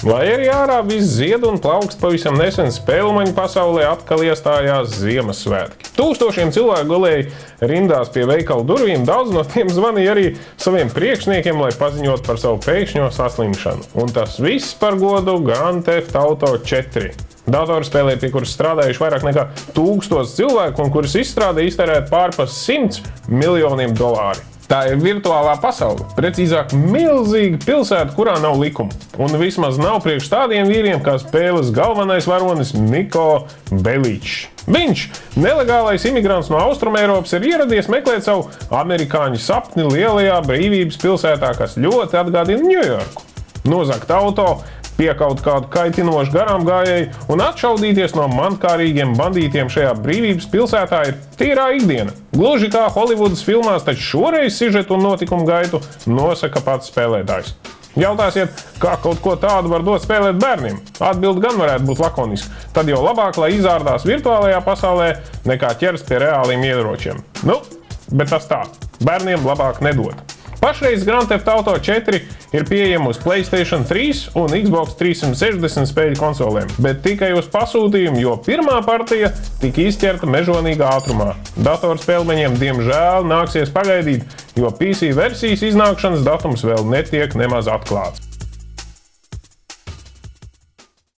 Lai arī ārā viss zied un plaukst, pavisam nesen spēlmaņu pasaulē atkal iestājās Ziemassvētki. Tūkstošiem cilvēku gulēja rindās pie veikalu durvīm, daudz no tiem zvanīja arī saviem priekšniekiem, lai paziņot par savu pēkšņo saslimšanu. Un tas viss par godu Grand Theft Auto 4. Datorspēlē, pie kuras strādājuši vairāk nekā 1000 cilvēku un kuras izstrādē iztērēt pār par $100 miljoniem. Tā ir virtuālā pasaule, precīzāk milzīga pilsēta, kurā nav likumu. Un vismaz nav priekš tādiem vīriem, kā spēles galvenais varonis Niko Belličs. Viņš, nelegālais imigrants no Austrumēropas, ir ieradies meklēt savu amerikāņu sapni lielajā brīvības pilsētā, kas ļoti atgādina Ņujorku. Nozagt auto, piekaut kādu kaitinošu garām gājēju un atšaudīties no mankārīgiem bandītiem šajā brīvības pilsētā ir tīrā ikdiena. Gluži kā Holivudas filmās, taču šoreiz sižetu un notikumu gaitu nosaka pats spēlētājs. Jautāsiet, kā kaut ko tādu var dot spēlēt bērniem? Atbilde gan varētu būt lakoniska. Tad jau labāk, lai izārdās virtuālajā pasaulē, nekā ķers pie reāliem ieročiem. Bet tas tā. Bērniem labāk nedot. Pašreiz Grand Theft Auto 4 ir pieejama uz PlayStation 3 un Xbox 360 spēļu konsolēm, bet tikai uz pasūtījumu, jo pirmā partija tika izķerta mežonīgā ātrumā. Datorspēlmeņiem diemžēl nāksies pagaidīt, jo PC versijas iznākšanas datums vēl netiek nemaz atklāts.